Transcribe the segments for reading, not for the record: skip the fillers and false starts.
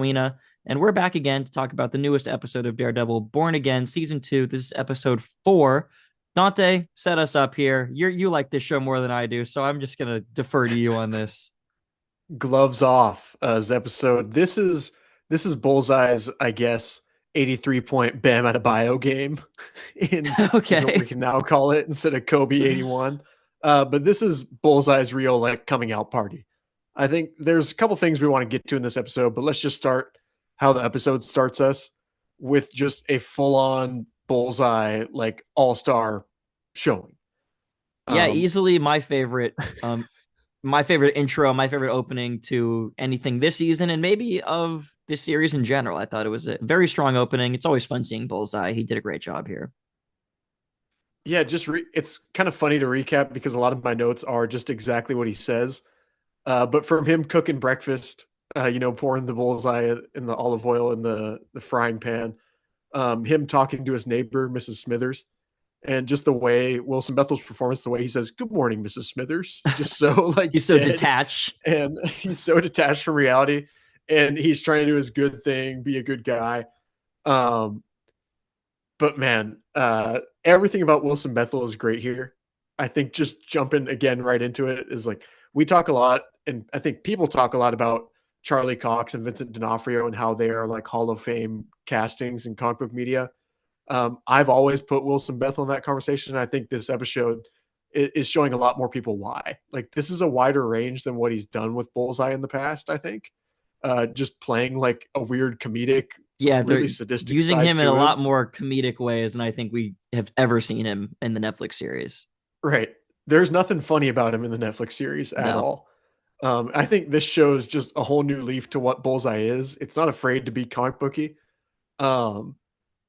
Weena, and we're back again to talk about the newest episode of Daredevil, Born Again, season 2. This is episode 4. Dante, set us up here. You like this show more than I do, so I'm just gonna defer to you on this. Gloves off as episode. This is Bullseye's, I guess, 83-point Bam Adebayo game in is what we Okay. can now call it instead of Kobe 81. But this is Bullseye's real like coming out party. I think there's a couple things we want to get to in this episode, but let's just start how the episode starts us with just a full-on Bullseye like all-star showing. Yeah, Um, easily my favorite intro, my favorite opening to anything this season and maybe of this series in general. I thought it was a very strong opening. It's always fun seeing Bullseye. He did a great job here. Yeah, it's kind of funny to recap because a lot of my notes are just exactly what he says. But from him cooking breakfast, pouring the bullseye in the olive oil in the frying pan, him talking to his neighbor, Mrs. Smithers, and just the way Wilson Bethel's performance, the way he says, "Good morning, Mrs. Smithers," just so He's like so dead, detached. and he's so detached from reality, and he's trying to do his good thing, be a good guy. Um, but man, everything about Wilson Bethel is great here. I think just jumping again right into it is like we talk a lot, and I think people talk a lot about Charlie Cox and Vincent D'Onofrio and how they are like Hall of Fame castings in comic book media. I've always put Wilson Bethel in that conversation. And I think this episode is showing a lot more people why. Like this is a wider range than what he's done with Bullseye in the past. I think just playing like a weird comedic, Yeah, they're really sadistic using side him in a to lot him. more comedic ways than I think we have ever seen him in the Netflix series. Right. There's nothing funny about him in the Netflix series at No. all. I think this shows just a whole new leaf to what Bullseye is. It's not afraid to be comic booky. Um,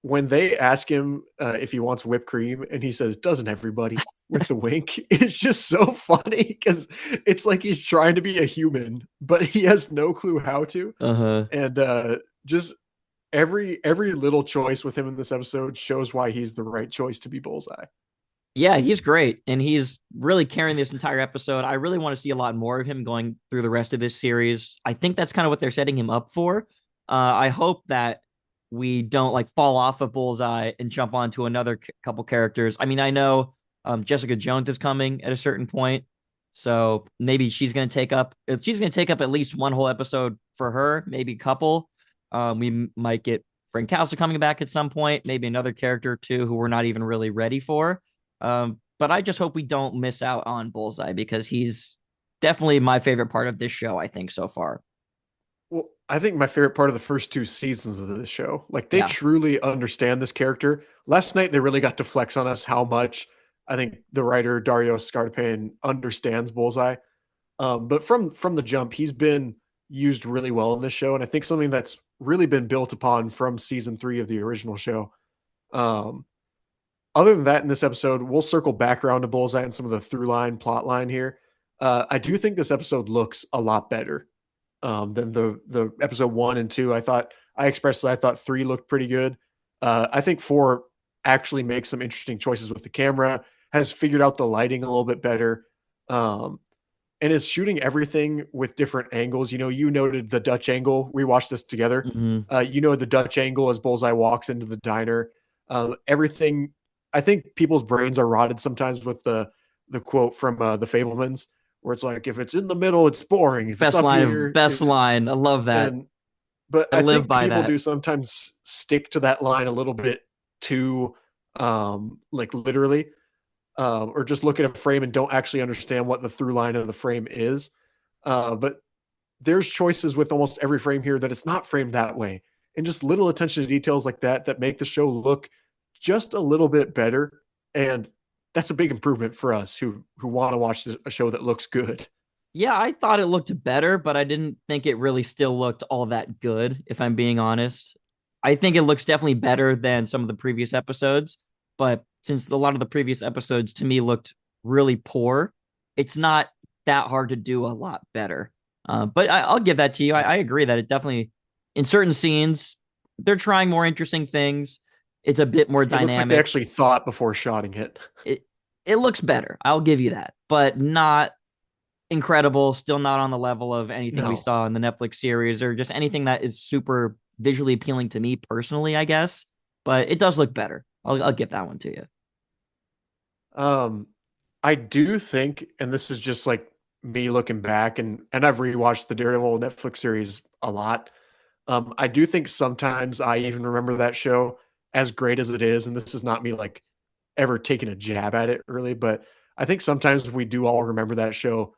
when they ask him if he wants whipped cream and he says, "Doesn't everybody?" with the wink, it's just so funny because it's like he's trying to be a human, but he has no clue how to. Uh-huh. And just every little choice with him in this episode shows why he's the right choice to be Bullseye. Yeah, he's great. And he's really carrying this entire episode. I really want to see a lot more of him going through the rest of this series. I think that's kind of what they're setting him up for. I hope that we don't like fall off of Bullseye and jump onto another couple characters. I mean, I know Jessica Jones is coming at a certain point. So maybe she's going to take up at least one whole episode for her, maybe a couple. We might get Frank Castle coming back at some point, maybe another character or two who we're not even really ready for. But I just hope we don't miss out on Bullseye because he's definitely my favorite part of this show, I think, so far. Well, I think my favorite part of the first two seasons of this show, like they Yeah. truly understand this character. Last night, they really got to flex on us how much I think the writer Dario Scarpain understands Bullseye. But from the jump, he's been used really well in this show, and I think something that's really been built upon from season 3 of the original show. Um, Other than that, in this episode, we'll circle back around to Bullseye and some of the through line plot line here. I do think this episode looks a lot better than the episode 1 and 2. I expressed that I thought 3 looked pretty good. I think 4 actually makes some interesting choices with the camera, has figured out the lighting a little bit better, um, and is shooting everything with different angles. You noted the Dutch angle. We watched this together. Mm-hmm. The Dutch angle as Bullseye walks into the diner. Everything. I think people's brains are rotted sometimes with the quote from the Fablemans, where it's like, if it's in the middle, it's boring. If it's Best up line of here, best line. I love that. and but I I live think by people that. do sometimes stick to that line a little bit too, like literally, or just look at a frame and don't actually understand what the through line of the frame is. But there's choices with almost every frame here that it's not framed that way, and just little attention to details like that make the show look just a little bit better. And that's a big improvement for us who want to watch a show that looks good. Yeah, I thought it looked better, but I didn't think it really still looked all that good, if I'm being honest. I think it looks definitely better than some of the previous episodes, but since a lot of the previous episodes to me looked really poor, it's not that hard to do a lot better. But I'll give that to you. I agree that it definitely, in certain scenes, they're trying more interesting things. It's a bit more It looks like they dynamic. actually thought before shotting it. It it looks better. I'll give you that, but not incredible, still not on the level of anything we No. saw in the Netflix series or just anything that is super visually appealing to me personally, I guess. But it does look better. I'll give that one to you. Um, I do think, and this is just like me looking back, and I've rewatched the Daredevil Netflix series a lot. I do think sometimes I even remember that show as great as it is, and this is not me like ever taking a jab at it really, but I think sometimes we do all remember that show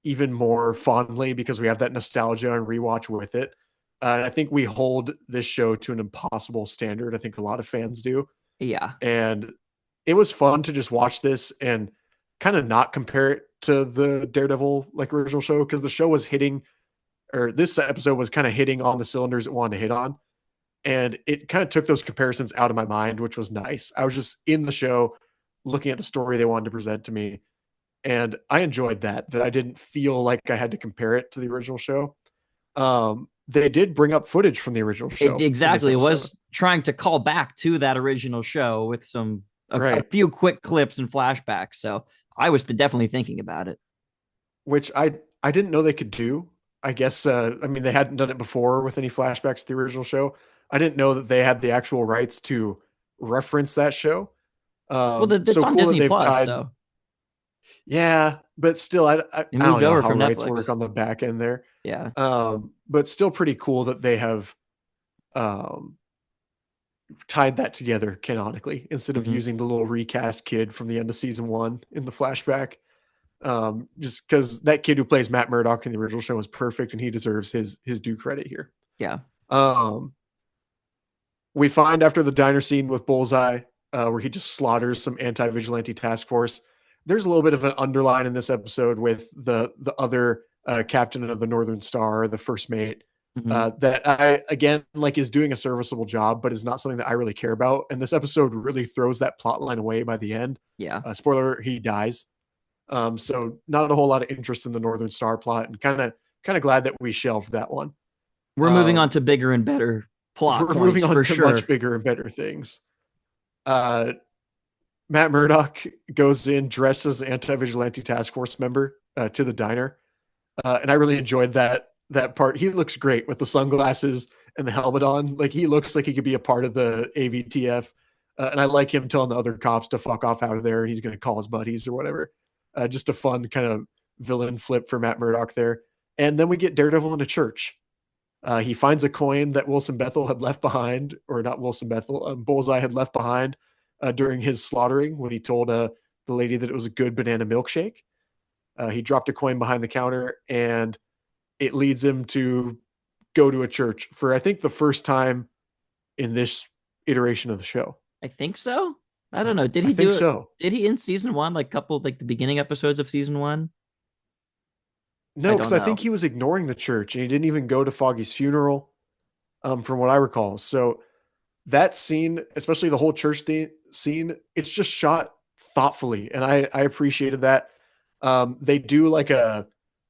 even more fondly because we have that nostalgia and rewatch with it. And I think we hold this show to an impossible standard. I think a lot of fans do. Yeah. And it was fun to just watch this and kind of not compare it to the Daredevil like original show because the show was hitting, or this episode was kind of hitting on the cylinders it wanted to hit on. And it kind of took those comparisons out of my mind, which was nice. I was just in the show looking at the story they wanted to present to me. And I enjoyed that I didn't feel like I had to compare it to the original show. They did bring up footage from the original It show in this exactly. It episode. was trying to call back to that original show with a Right. few quick clips and flashbacks. So I was definitely thinking about it. Which I didn't know they could do. I guess I mean they hadn't done it before with any flashbacks to the original show. I didn't know that they had the actual rights to reference that show. Well, it's So on cool that Disney they've Plus, tied. so Yeah, but still, it I moved don't know over how from rights work Netflix. on the back end there. Yeah. But still pretty cool that they have um, tied that together canonically instead of Hmm. using the little recast kid from the end of season one in the flashback. Just because that kid who plays Matt Murdock in the original show was perfect and he deserves his due credit here. Yeah. Um, we find after the diner scene with Bullseye, where he just slaughters some anti-vigilante task force. There's a little bit of an underline in this episode with the other captain of the Northern Star, the first mate, Hmm. that I again like is doing a serviceable job, but is not something that I really care about. And this episode really throws that plot line away by the end. Yeah. Spoiler: he dies. So not a whole lot of interest in the Northern Star plot, and kind of glad that we shelved that one. We're moving on Um, to bigger and better plot we're points moving on for to much sure. bigger and better things. Uh, Matt Murdock goes in dressed as an anti-vigilante task force member to the diner, and I really enjoyed that part. He looks great with the sunglasses and the helmet on. Like he looks like he could be a part of the AVTF. And I like him telling the other cops to fuck off out of there, and he's going to call his buddies or whatever. Just a fun kind of villain flip for Matt Murdock there. And then we get Daredevil in a church. He finds a coin that Wilson Bethel had left behind, or not Wilson Bethel, Bullseye had left behind during his slaughtering when he told the lady that it was a good banana milkshake. He dropped a coin behind the counter, and it leads him to go to a church for, I think, the first time in this iteration of the show. I think so. I don't know. Did I he do think it? so. Did he in season one, like couple like the beginning episodes of season one? I No, because don't I think know. he was ignoring the church and he didn't even go to Foggy's funeral, from what I recall. So that scene, especially the whole church scene, it's just shot thoughtfully, and I appreciated that. They do like I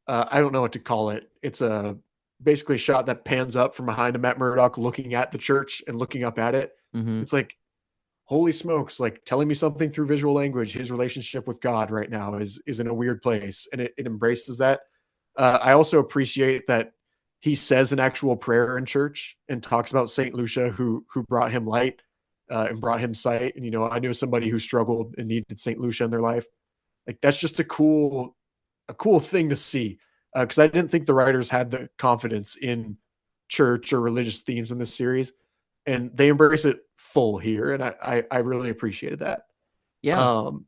don't know what to call it. It's a basically a shot that pans up from behind a Matt Murdock looking at the church and looking up at it. Hmm. It's like, holy smokes, like telling me something through visual language. His relationship with God right now is in a weird place, and it embraces that. I also appreciate that he says an actual prayer in church and talks about Saint Lucia, who brought him light and brought him sight. And I knew somebody who struggled and needed Saint Lucia in their life. Like that's just a cool thing to see, because I didn't think the writers had the confidence in church or religious themes in this series, and they embrace it full here, and I really appreciated that. Yeah. Um,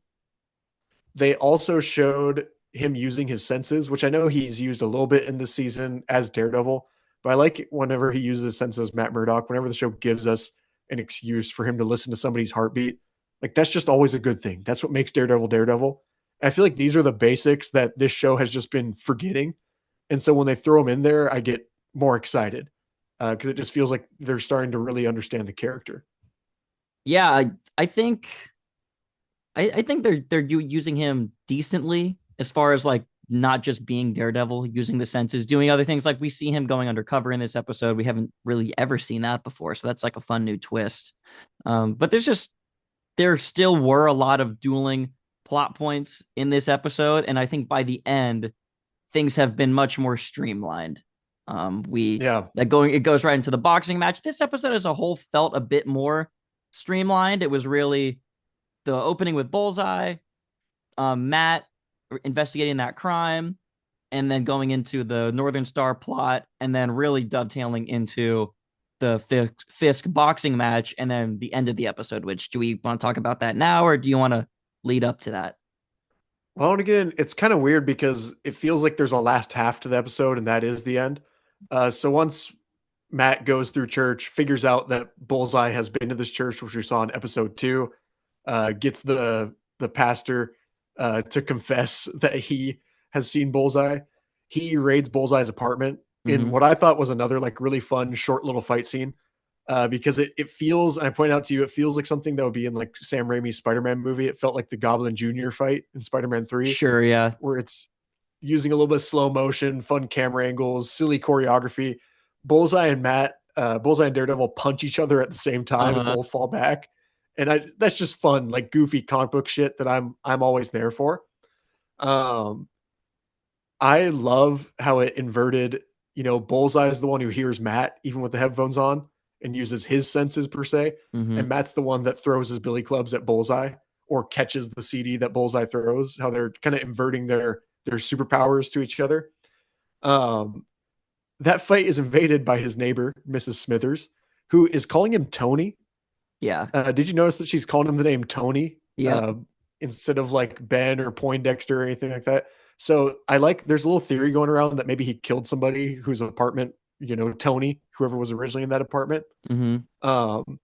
they also showed him using his senses, which I know he's used a little bit in this season as Daredevil, but I like it whenever he uses his senses, Matt Murdock, whenever the show gives us an excuse for him to listen to somebody's heartbeat. Like that's just always a good thing. That's what makes Daredevil Daredevil. I feel like these are the basics that this show has just been forgetting. And so when they throw them in there, I get more excited because it just feels like they're starting to really understand the character. Yeah. I think I think they're using him decently as far as like not just being Daredevil, using the senses, doing other things. Like we see him going undercover in this episode. We haven't really ever seen that before, so that's like a fun new twist. But there still were a lot of dueling plot points in this episode, and I think by the end things have been much more streamlined. We Yeah. that going it goes right into the boxing match. This episode as a whole felt a bit more streamlined. It was really the opening with Bullseye, Matt investigating that crime, and then going into the Northern Star plot, and then really dovetailing into the Fisk boxing match, and then the end of the episode. Which do we want to talk about that now, or do you want to lead up to that? Well, and again, it's kind of weird because it feels like there's a last half to the episode, and that is the end. So once Matt goes through church, figures out that Bullseye has been to this church, which we saw in episode 2, gets the pastor to confess that he has seen Bullseye. He raids Bullseye's apartment in Mm-hmm. what I thought was another like really fun short little fight scene. Because it feels, and I point out to you, it feels like something that would be in like Sam Raimi's Spider-Man movie. It felt like the Goblin Jr. fight in Spider-Man 3, Sure, yeah. where it's using a little bit of slow motion, fun camera angles, silly choreography. Bullseye and Daredevil punch each other at the same time and Uh-huh. both fall back. And that's just fun, like goofy comic book shit that I'm always there for. Um, I love how it inverted. Bullseye is the one who hears Matt even with the headphones on and uses his senses per se, Mm-hmm. and Matt's the one that throws his billy clubs at Bullseye or catches the CD that Bullseye throws. How they're kind of inverting their superpowers to each other. Um, that fight is invaded by his neighbor, Mrs. Smithers, who is calling him Tony. Yeah. Did you notice that she's calling him the name Tony Yep. uh, instead of like Ben or Poindexter or anything like that? So there's a little theory going around that maybe he killed somebody whose apartment, Tony, whoever was originally in that apartment. Mm-hmm. Um,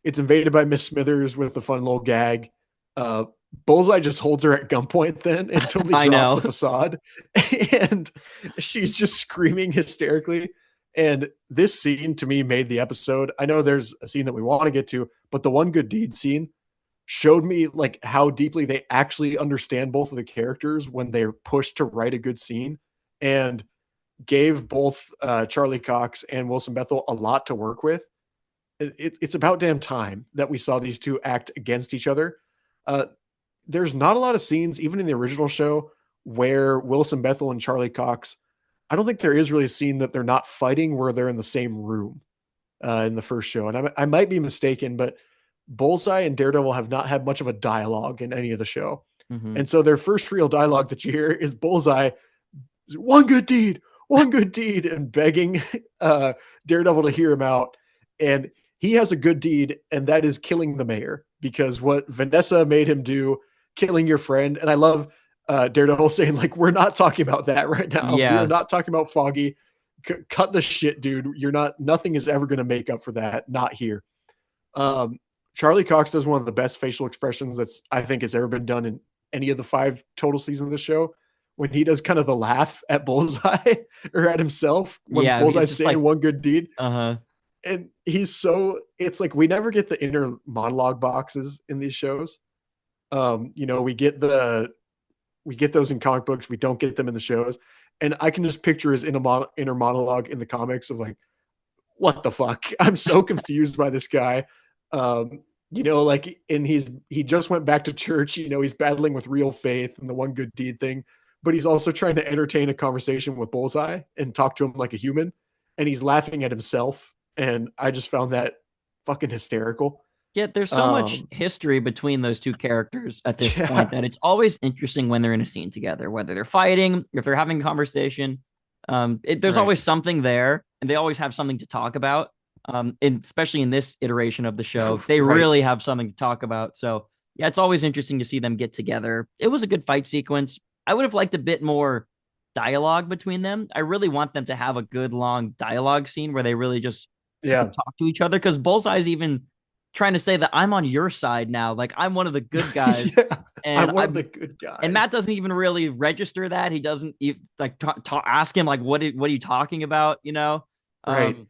it's invaded by Miss Smithers with a fun little gag. Uh, Bullseye just holds her at gunpoint then and totally I drops the know. facade. And she's just screaming hysterically. And this scene to me made the episode. I know there's a scene that we want to get to, but the one good deed scene showed me like how deeply they actually understand both of the characters when they're pushed to write a good scene, and gave both Charlie Cox and Wilson Bethel a lot to work with. It's about damn time that we saw these two act against each other. Uh, there's not a lot of scenes, even in the original show, where Wilson Bethel and Charlie Cox, I don't think there is really a scene that they're not fighting where they're in the same room in the first show. And I might be mistaken, but Bullseye and Daredevil have not had much of a dialogue in any of the show. Mm-hmm. And so their first real dialogue that you hear is Bullseye, one good deed, one good deed, and begging Daredevil to hear him out. And he has a good deed, and that is killing the mayor, because what Vanessa made him do, killing your friend. And I love Daredevil saying, like, we're not talking about that right now. We are Yeah. not talking about Foggy. Cut the shit, dude. Nothing is ever going to make up for that. Not here. Um, Charlie Cox does one of the best facial expressions that's I think has ever been done in any of the 5 total seasons of the show, when he does kind of the laugh at Bullseye or at himself when Yeah. It's Bullseye's just saying like, one good deed. uh-huh. And it's like we never get the inner monologue boxes in these shows. We get those in comic books. We don't get them in the shows. And I can just picture his inner monologue in the comics of like, what the fuck? I'm so confused by this guy. Like, and he just went back to church. He's battling with real faith and the one good deed thing, but he's also trying to entertain a conversation with Bullseye and talk to him like a human. And he's laughing at himself. And I just found that fucking hysterical. Yeah, there's so much Um, history between those two characters at this point yeah, that it's always interesting when they're in a scene together, whether they're fighting, if they're having a conversation. There's right. always something there, and they always have something to talk about. And especially in this iteration of the show, they Right. really have something to talk about. So yeah, it's always interesting to see them get together. It was a good fight sequence. I would have liked a bit more dialogue between them. I really want them to have a good long dialogue scene where they really just can Yeah. talk to each other, because Bullseye's even trying to say that I'm on your side now. Like I'm one of the good guys. Yeah. And I'm one of the good Matt guys. doesn't even really register that. He doesn't even like ask him like, what are you talking about? Right. Um,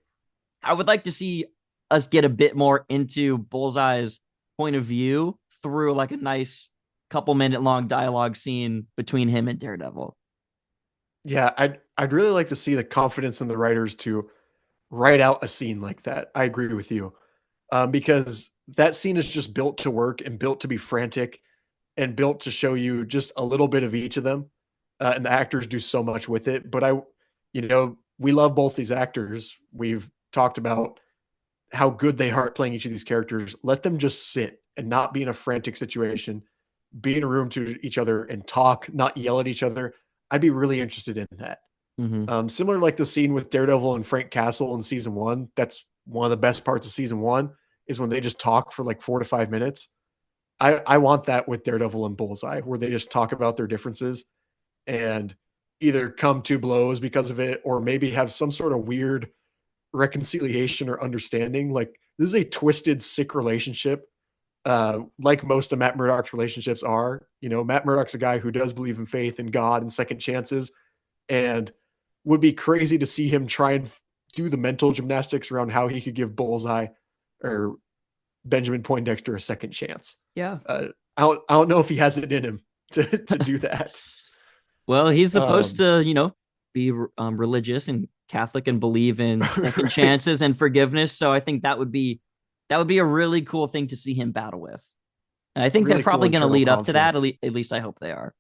I would like to see us get a bit more into Bullseye's point of view through like a nice couple-minute long dialogue scene between him and Daredevil. Yeah. I'd really like to see the confidence in the writers to write out a scene like that. I agree with you. Because that scene is just built to work and built to be frantic and built to show you just a little bit of each of them. and the actors do so much with it. But we love both these actors. We've talked about how good they are at playing each of these characters. Let them just sit and not be in a frantic situation, be in a room to each other and talk, not yell at each other. I'd be really interested in that. Mm-hmm. Similar like the scene with Daredevil and Frank Castle in season one. That's one of the best parts of season one is when they just talk for like 4 to 5 minutes. I want that with Daredevil and Bullseye, where they just talk about their differences and either come to blows because of it or maybe have some sort of weird reconciliation or understanding. Like this is a twisted, sick relationship, like most of Matt Murdock's relationships are. Matt Murdock's a guy who does believe in faith and God and second chances, and would be crazy to see him try and do the mental gymnastics around how he could give Bullseye or Benjamin Poindexter a second chance. Yeah. I don't know if he has it in him to do that. Well, he's supposed Um, to, be religious and Catholic and believe in second right. chances and forgiveness. So I think that would be a really cool thing to see him battle with. And I think they're Really cool probably going to internal lead up to that. conflict. At least I hope they are.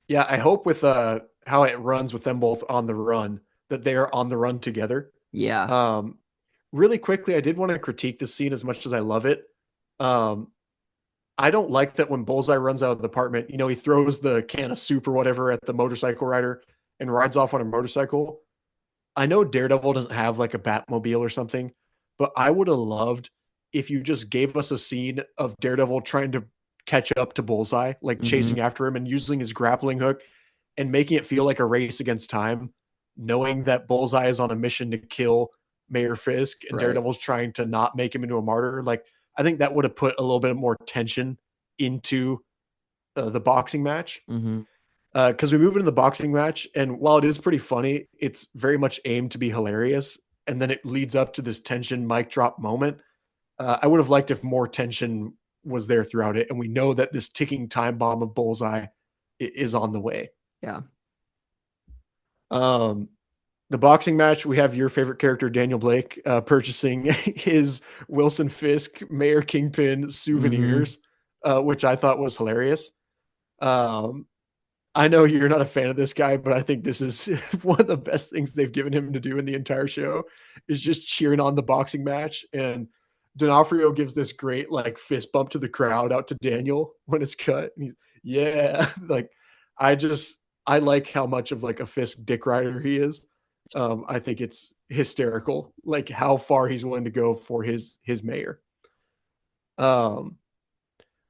Yeah, I hope with how it runs with them both on the run that they are on the run together. Yeah. Um, Really quickly, I did want to critique the scene as much as I love it. Um, I don't like that when Bullseye runs out of the apartment, he throws the can of soup or whatever at the motorcycle rider and rides off on a motorcycle. I know Daredevil doesn't have like a Batmobile or something, but I would have loved if you just gave us a scene of Daredevil trying to catch up to Bullseye, like Mm-hmm. chasing after him and using his grappling hook and making it feel like a race against time, knowing that Bullseye is on a mission to kill Mayor Fisk and Right. Daredevil's trying to not make him into a martyr. Like, I think that would have put a little bit more tension into the boxing match. Mm-hmm. Because we move into the boxing match, and while it is pretty funny, it's very much aimed to be hilarious. And then it leads up to this tension mic drop moment. I would have liked if more tension was there throughout it, and we know that this ticking time bomb of Bullseye is on the way. Yeah. Um, the boxing match, we have your favorite character, Daniel Blake, purchasing his Wilson Fisk Mayor Kingpin Mm-hmm. souvenirs, which I thought was hilarious. Um, I know you're not a fan of this guy, but I think this is one of the best things they've given him to do in the entire show is just cheering on the boxing match. And D'Onofrio gives this great like fist bump to the crowd out to Daniel when it's cut. And he's, yeah, like I like how much of like a Fisk dick rider he is. I think it's hysterical, like how far he's willing to go for his mayor. Um,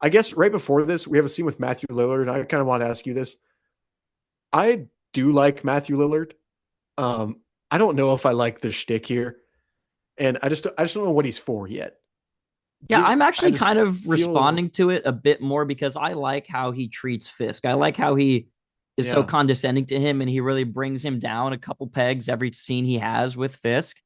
I guess right before this, we have a scene with Matthew Lillard, and I kind of want to ask you this. I do like Matthew Lillard. I don't know if I like the shtick here, and I just don't know what he's for yet. Yeah, I'm I actually just kind of feel responding to it a bit more because I like how he treats Fisk. I like how he is so yeah, condescending to him and he really brings him down a couple pegs every scene he has with Fisk.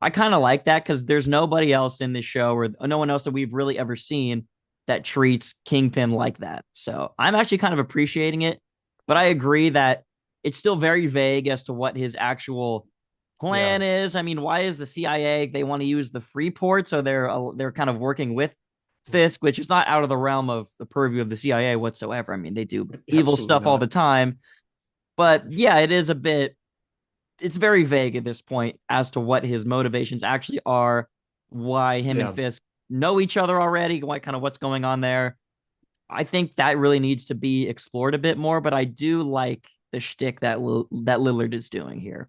I kind of like that because there's nobody else in this show or no one else that we've really ever seen that treats Kingpin like that. So I'm actually kind of appreciating it, but I agree that it's still very vague as to what his actual yeah, plan is. I mean, why is the CIA they want to use the Freeport? So they're kind of working with Fisk, which is not out of the realm of the purview of the CIA whatsoever. I mean, they do evil absolutely stuff all the not. time, but yeah, it is a bit. It's very vague at this point as to what his motivations actually are, why him and Yeah, Fisk know each other already, what's going on there. I think that really needs to be explored a bit more, but I do like the shtick that Lillard is doing here.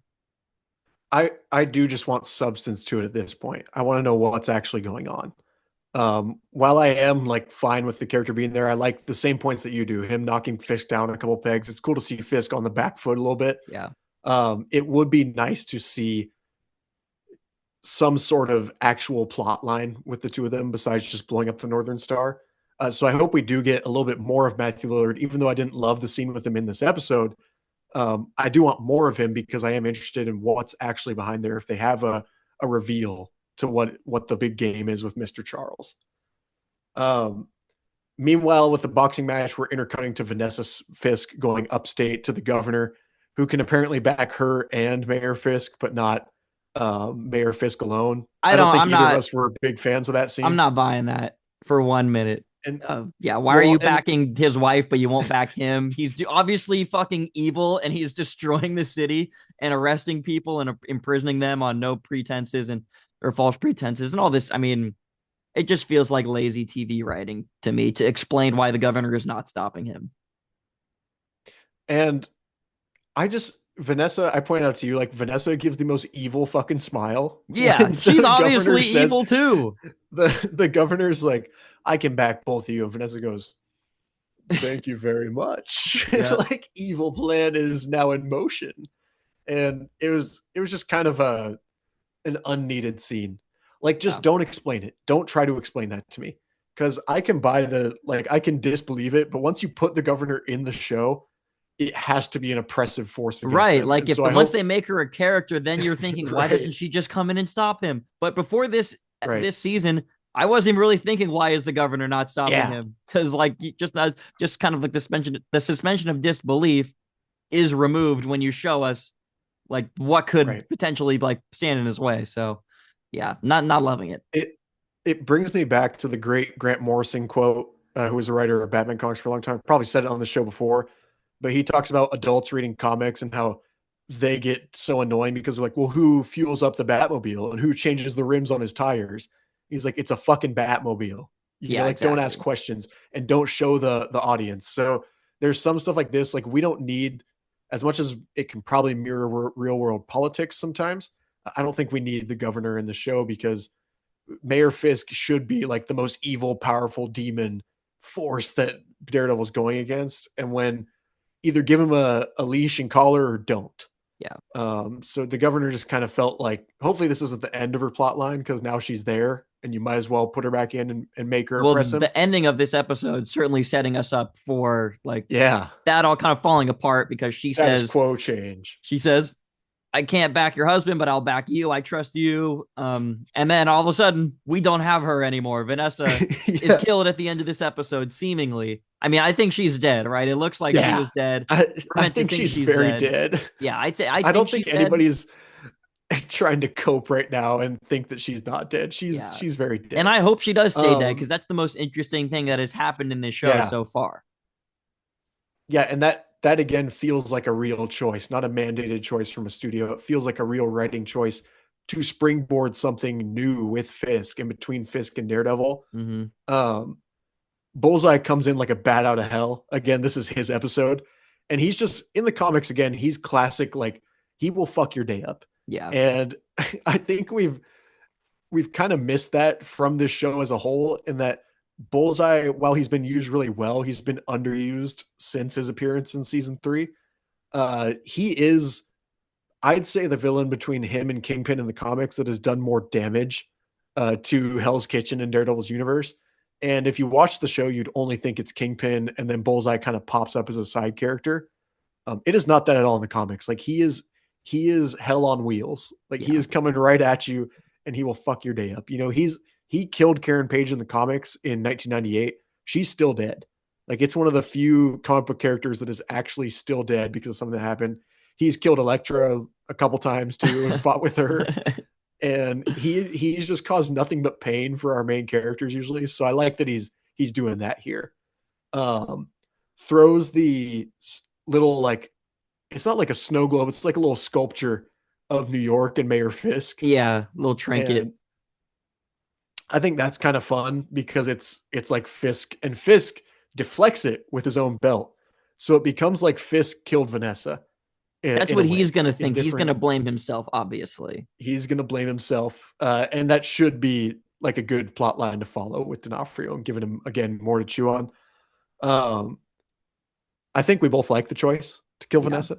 I do just want substance to it at this point. I want to know what's actually going on. While I am like fine with the character being there, I like the same points that you do. Him knocking Fisk down a couple pegs. It's cool to see Fisk on the back foot a little bit. Yeah. It would be nice to see some sort of actual plot line with the two of them besides just blowing up the Northern Star. So I hope we do get a little bit more of Matthew Lillard, even though I didn't love the scene with him in this episode. I do want more of him because I am interested in what's actually behind there. If they have a reveal to what the big game is with Mr. Charles. Um, Meanwhile, with the boxing match, we're intercutting to Vanessa Fisk going upstate to the governor, who can apparently back her and Mayor Fisk, but not Mayor Fisk alone. I I don't don't. think either of us were big fans of that I'm scene. not buying that for 1 minute. And Yeah, why are well, you and backing his wife, but you won't back him? He's obviously fucking evil, and he's destroying the city and arresting people and imprisoning them on no pretenses and or false pretenses and all this. I mean, it just feels like lazy TV writing to me to explain why the governor is not stopping him. and I just Vanessa, I point out to you, like Vanessa gives the most evil fucking smile Yeah, when she's the governor obviously says evil too. the governor's like, I can back both of you. And Vanessa goes, thank you very much. Yeah, Like evil plan is now in motion. And it was just kind of an unneeded scene. Like yeah. just don't explain it. Don't try to explain that to me. Because I can buy I can disbelieve it, but once you put the governor in the show, it has to be an oppressive force against Right. them. Like And if so I once hope, they make her a character, then you're thinking, why right, doesn't she just come in and stop him? But before right. this season, I wasn't really thinking, why is the governor not stopping Yeah, him? Because like just kind of like the suspension of disbelief is removed when you show us like what could right. potentially like stand in his way. So yeah, not loving it. It it brings me back to the great Grant Morrison quote, who was a writer of Batman comics for a long time. Probably said it on the show before, but he talks about adults reading comics and how they get so annoying because they're like, well, who fuels up the Batmobile and who changes the rims on his tires? He's like, it's a fucking Batmobile. Yeah, Like don't ask exactly. questions and don't show the audience. So there's some stuff like this. Like we don't need as much as it can probably mirror real world politics sometimes. I don't think we need the governor in the show because Mayor Fisk should be like the most evil, powerful demon force that Daredevil's going against. And when either give him a leash and collar or don't. Yeah. So the governor just kind of felt like hopefully this isn't the end of her plot line because now she's there and you might as well put her back in and make her Well, oppress him. the ending of this episode certainly setting us up for like Yeah. that all kind of falling apart because Status quo change. she says I can't back your husband, but I'll back you. I trust you. And then all of a sudden, we don't have her anymore. Vanessa is Yeah. killed at the end of this episode, seemingly. I mean, I think she's dead, right? It looks like she Yeah. was dead. I, We're I meant to think think she's she's very dead. dead. Yeah, I I think don't she's think dead. anybody's trying to cope right now and think that she's not dead. She's Yeah. she's very And dead. I hope she does stay dead Um because that's the most interesting thing that has happened in this show yeah. so far. Yeah, and that again feels like a real choice, not a mandated choice from a studio. It feels like a real writing choice to springboard something new with Fisk and between Fisk and Daredevil. Mm-hmm. Um Bullseye comes in like a bat out of hell. Again, this is his episode. And he's just in the comics again, he's classic, like he will fuck your day up. Yeah. And I think we've kind of missed that from this show as a whole, in that Bullseye, while he's been used really well, he's been underused since his appearance in season 3. He is, I'd say, the villain between him and Kingpin in the comics that has done more damage to Hell's Kitchen and Daredevil's universe. And if you watch the show, you'd only think it's Kingpin, and then Bullseye kind of pops up as a side character. It is not that at all in the comics. Like he is hell on wheels. Like he Yeah. is coming right at you, and he will fuck your day up. He killed Karen Page in the comics in 1998. She's still dead. Like it's one of the few comic book characters that is actually still dead because of something that happened. He's killed Elektra a couple times too and fought with her. And he's just caused nothing but pain for our main characters usually. So I like that he's doing that here. Um, Throws the little, like, it's not like a snow globe, it's like a little sculpture of New York and Mayor Fisk. Yeah. Little trinket. And I think that's kind of fun because it's like Fisk, and Fisk deflects it with his own belt. So it becomes like Fisk killed Vanessa That's in a what he's way, gonna in think. He's different, gonna blame himself, obviously. he's going to blame himself. And that should be like a good plot line to follow with D'Onofrio and giving him, again, more to chew on. Um, I think we both like the choice to kill Yeah. Vanessa.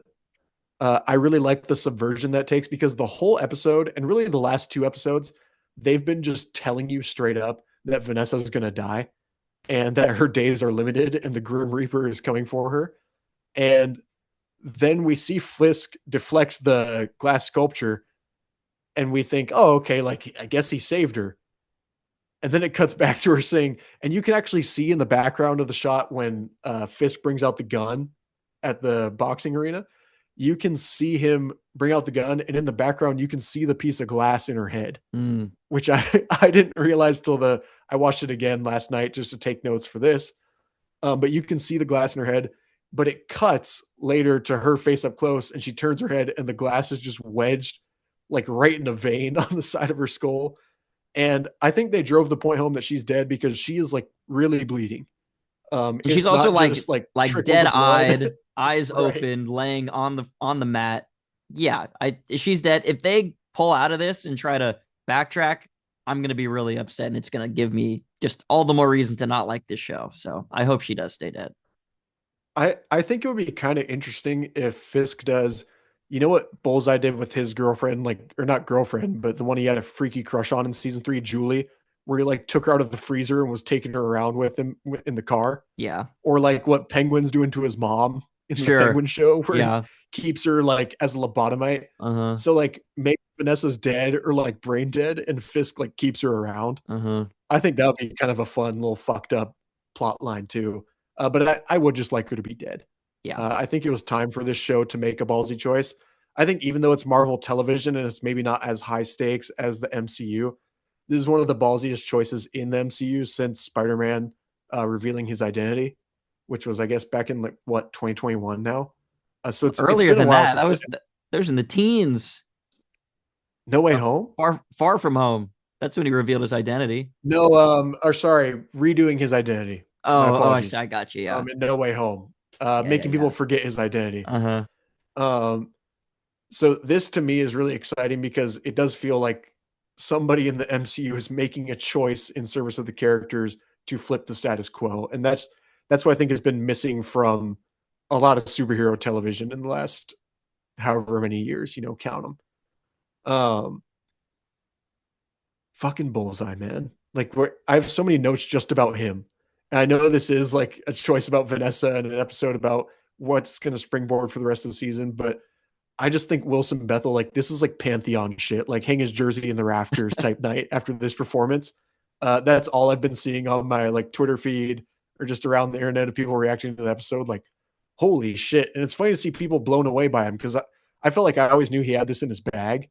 I really like the subversion that takes because the whole episode, and really the last 2 episodes, they've been just telling you straight up that Vanessa is going to die and that her days are limited and the Grim Reaper is coming for her. And then we see Fisk deflect the glass sculpture and we think, oh, okay, like I guess he saved her. And then it cuts back to her saying, and you can actually see in the background of the shot when Fisk brings out the gun at the boxing arena, you can see him bring out the gun, and in the background, you can see the piece of glass in her head, Mm. which I I didn't realize till the I watched it again last night just to take notes for this. But you can see the glass in her head, but it cuts later to her face up close, and she turns her head, and the glass is just wedged like right in a vein on the side of her skull. And I think they drove the point home that she's dead because she is like really bleeding. And she's It's also not just like trickles dead of blood. eyed, eyes Right. open, laying on the mat. Yeah, I she's dead. If they pull out of this and try to backtrack, I'm gonna be really upset, and it's gonna give me just all the more reason to not like this show. So I hope she does stay dead. I think it would be kind of interesting if Fisk does, you know what Bullseye did with his girlfriend, like, or not girlfriend, but the one he had a freaky crush on in season 3, Julie, where he like took her out of the freezer and was taking her around with him in the car, Yeah, or like what Penguin's doing to his mom in the sure. Penguin show, where he Yeah. keeps her like as a lobotomite. Uh-huh. So like maybe Vanessa's dead or like brain dead, and Fisk like keeps her around. Uh-huh. I think that would be kind of a fun little fucked up plot line too. But I would just like her to be dead. Yeah. I think it was time for this show to make a ballsy choice. I think even though it's Marvel Television and it's maybe not as high stakes as the MCU, this is one of the ballsiest choices in the MCU since Spider-Man revealing his identity, which was, I guess, back in like what 2021 now. So it's Earlier been a than while that, since the that was in the teens. No Way Home. Far from home. That's when he revealed his identity. No, or sorry, redoing his identity. My Oh, apologies. I got you. Yeah. In No Way Home, Yeah, making people yeah. forget his identity. Uh-huh. Um, so this to me is really exciting because it does feel like somebody in the MCU is making a choice in service of the characters to flip the status quo, and that's what I think has been missing from a lot of superhero television in the last however many years. Count them. Um, fucking Bullseye, man. Like I have so many notes just about him. And I know this is like a choice about Vanessa and an episode about what's going to springboard for the rest of the season, but I just think Wilson Bethel, like this is like Pantheon shit, like hang his jersey in the rafters type night after this performance. That's all I've been seeing on my like Twitter feed or just around the internet of people reacting to the episode. Like, holy shit. And it's funny to see people blown away by him because I felt like I always knew he had this in his bag.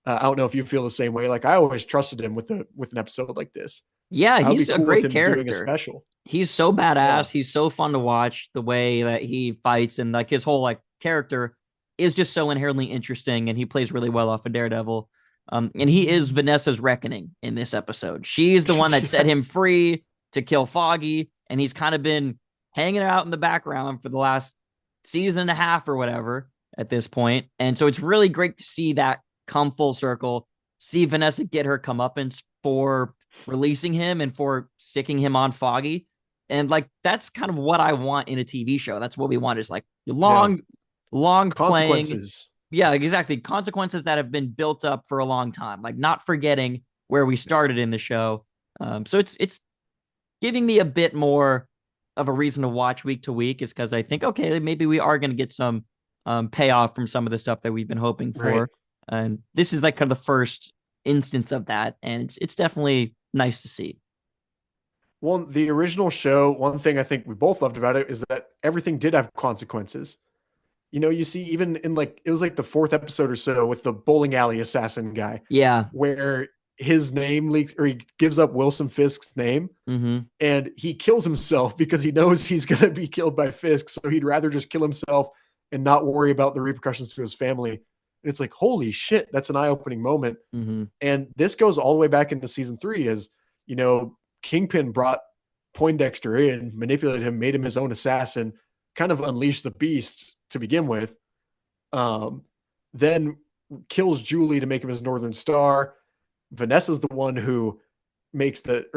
I don't know if you feel the same way. Like I always trusted him with an episode like this. Yeah, I would be he's a cool with great him doing a character. special. He's so Yeah. badass. He's so fun to watch. The way that he fights and like his whole like character is just so inherently interesting, and he plays really well off of Daredevil. And he is Vanessa's reckoning in this episode. She's the one that set Yeah. him free to kill Foggy, and he's kind of been hanging out in the background for the last season and a half or whatever at this point. And so it's really great to see that come full circle, see Vanessa get her comeuppance for releasing him and for sticking him on Foggy. And like that's kind of what I want in a TV show. That's what we want is like Yeah. long playing. Consequences. Yeah, exactly. Consequences that have been built up for a long time, like not forgetting where we started in the show. So it's giving me a bit more of a reason to watch week to week is because I think, okay, maybe we are going to get some payoff from some of the stuff that we've been hoping Right. for. And this is like kind of the first instance of that. And it's definitely nice to see. Well, the original show, one thing I think we both loved about it is that everything did have consequences. You see, even in like, it was like the fourth episode or so with the bowling alley assassin guy, Yeah. where his name leaks or he gives up Wilson Fisk's name Mm-hmm. and he kills himself because he knows he's going to be killed by Fisk. So he'd rather just kill himself and not worry about the repercussions to his family. And it's like, holy shit, that's an eye opening moment. Mm-hmm. And this goes all the way back into season 3 as, Kingpin brought Poindexter in, manipulated him, made him his own assassin, kind of unleashed the beast to begin with. Then kills Julie to make him his Northern Star. Vanessa's the one who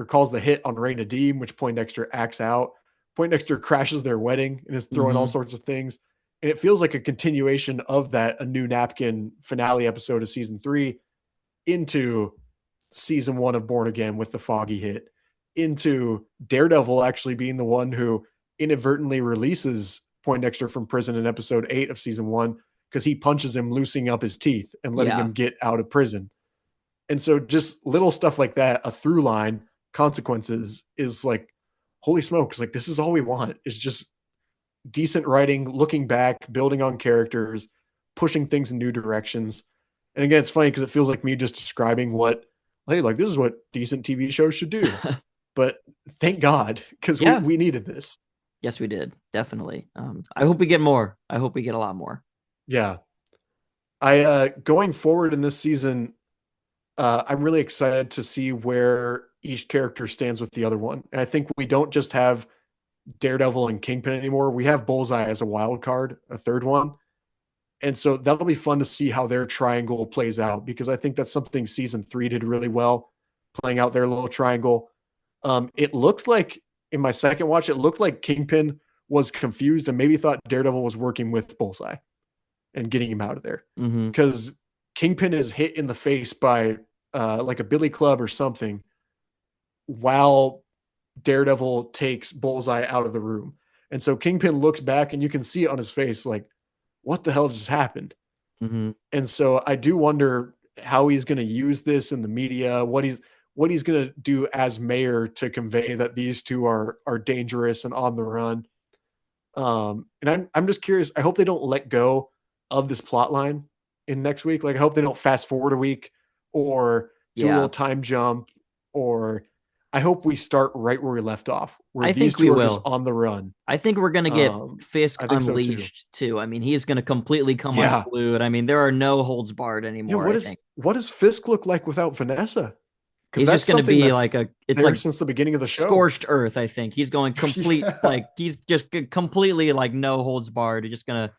calls the hit on Ray Nadim, which Poindexter acts out. Poindexter crashes their wedding and is throwing all Mm-hmm. sorts of things. And it feels like a continuation of that, a new napkin finale episode of season 3 into season 1 of Born Again with the Foggy hit, into Daredevil actually being the one who inadvertently releases Poindexter from prison in episode 8 of season 1 because he punches him, loosening up his teeth and letting Yeah. him get out of prison. And so just little stuff like that, a through line, consequences is like, holy smokes, like this is all we want is just decent writing, looking back, building on characters, pushing things in new directions. And again, it's funny because it feels like me just describing what, hey, like this is what decent TV shows should do. but thank God, because we Yeah. we needed this. Yes, we did. Definitely. I hope we get more. I hope we get a lot more. Yeah. I going forward in this season, I'm really excited to see where each character stands with the other one. And I think we don't just have Daredevil and Kingpin anymore. We have Bullseye as a wild card, a third one. And so that'll be fun to see how their triangle plays out because I think that's something season 3 did really well, playing out their little triangle. It looked like in my second watch, it looked like Kingpin was confused and maybe thought Daredevil was working with Bullseye and getting him out of there Mm-hmm. because Kingpin is hit in the face by like a billy club or something while Daredevil takes Bullseye out of the room. And so Kingpin looks back and you can see it on his face like, what the hell just happened? Mm-hmm. And so I do wonder how he's going to use this in the media, what he's going to do as mayor to convey that these two are dangerous and on the run. And I'm just curious. I hope they don't let go of this plot line in next week. Like I hope they don't fast forward a week or do a little Yeah. time jump, or I hope we start right where we left off, where I these think we two are just will. on the run. I think we're gonna get Fisk I think so too. unleashed too. I mean, he's gonna completely come Yeah. unglued. I mean, there are no holds barred Yeah. anymore. What I is think what does Fisk look like without Vanessa? Because he's that's just gonna something be like that's a. It's there like since the beginning of the show. scorched earth. I think he's going complete. Yeah. Like he's just completely like no holds barred. He's just gonna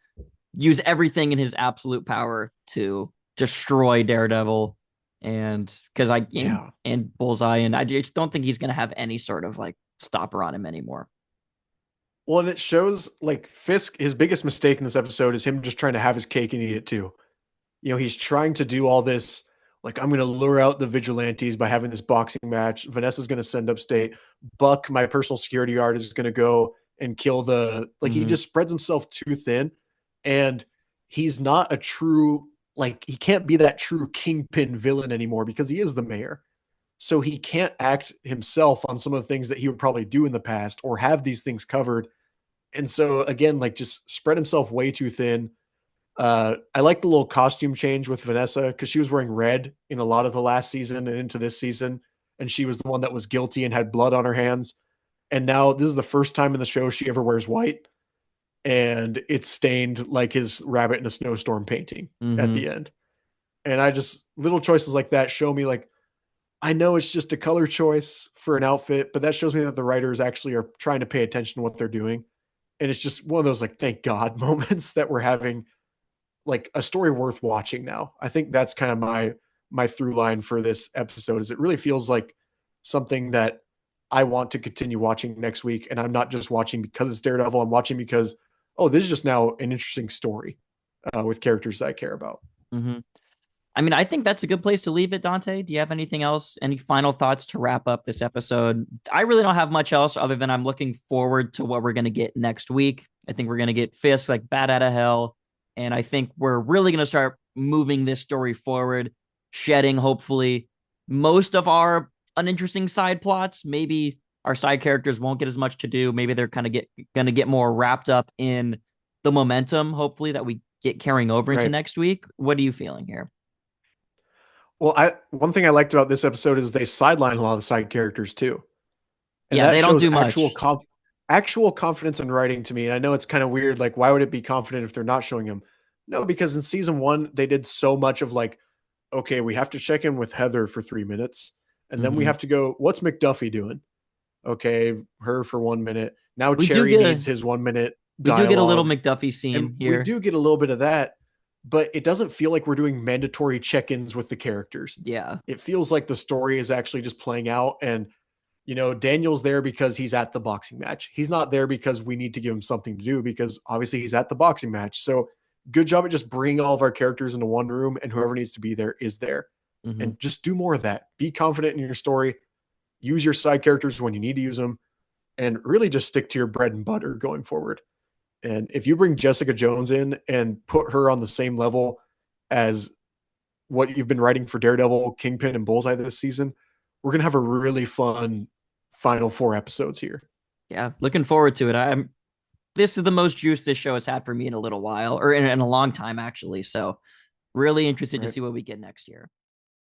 use everything in his absolute power to destroy Daredevil, and because Yeah. and Bullseye, and I just don't think he's gonna have any sort of like stopper on him anymore. Well, and it shows like Fisk, his biggest mistake in this episode is him just trying to have his cake and eat it too. He's trying to do all this, like, I'm going to lure out the vigilantes by having this boxing match. Vanessa's going to send upstate. Buck, my personal security guard, is going to go and kill like, he Mm-hmm. just spreads himself too thin. And he's not a true, like, he can't be that true kingpin villain anymore because he is the mayor. So he can't act himself on some of the things that he would probably do in the past or have these things covered. And so, again, like, just spread himself way too thin. I like the little costume change with Vanessa because she was wearing red in a lot of the last season and into this season, and she was the one that was guilty and had blood on her hands. And now this is the first time in the show she ever wears white, and it's stained like his rabbit in a snowstorm painting at Mm-hmm. the end. And I just little choices like that show me like I know it's just a color choice for an outfit, but that shows me that the writers actually are trying to pay attention to what they're doing. And it's just one of those like thank God moments that we're having like a story worth watching now. I think that's kind of my through line for this episode is it really feels like something that I want to continue watching next week. And I'm not just watching because it's Daredevil. I'm watching because, oh, this is just now an interesting story with characters that I care about. Mm-hmm. I mean, I think that's a good place to leave it, Dante. Do you have anything else? Any final thoughts to wrap up this episode? I really don't have much else other than I'm looking forward to what we're going to get next week. I think we're going to get Fisk like bat out of hell. And I think we're really going to start moving this story forward, shedding, hopefully, most of our uninteresting side plots. Maybe our side characters won't get as much to do. Maybe they're kind of going to get more wrapped up in the momentum, hopefully, that we get carrying over into Right. next week. What are you feeling here? Well, I one thing I liked about this episode is they sideline a lot of the side characters too. And Yeah, that they don't shows do much. actual confidence in writing to me. And I know it's kind of weird. Like, why would it be confident if they're not showing him? No, because in season 1, they did so much of like, okay, we have to check in with Heather for 3 minutes. And then we Hmm. have to go, what's McDuffie doing? Okay, her for 1 minute. Now We do Cherry get needs a his 1 minute little dialogue. McDuffie And scene we here. do get a little bit of that, but it doesn't feel like we're doing mandatory check-ins with the characters. Yeah. It feels like the story is actually just playing out. And Daniel's there because he's at the boxing match. He's not there because we need to give him something to do because obviously he's at the boxing match. So good job at just bringing all of our characters into one room and whoever needs to be there is there. Hmm. And just do more of that. Be confident in your story. Use your side characters when you need to use them and really just stick to your bread and butter going forward. And if you bring Jessica Jones in and put her on the same level as what you've been writing for Daredevil, Kingpin, and Bullseye this season, we're gonna have a really fun final 4 episodes here. Yeah. Looking forward to it. I'm This is the most juice this show has had for me in a little while, or in a long time, actually. So really interested to Right. see what we get next year.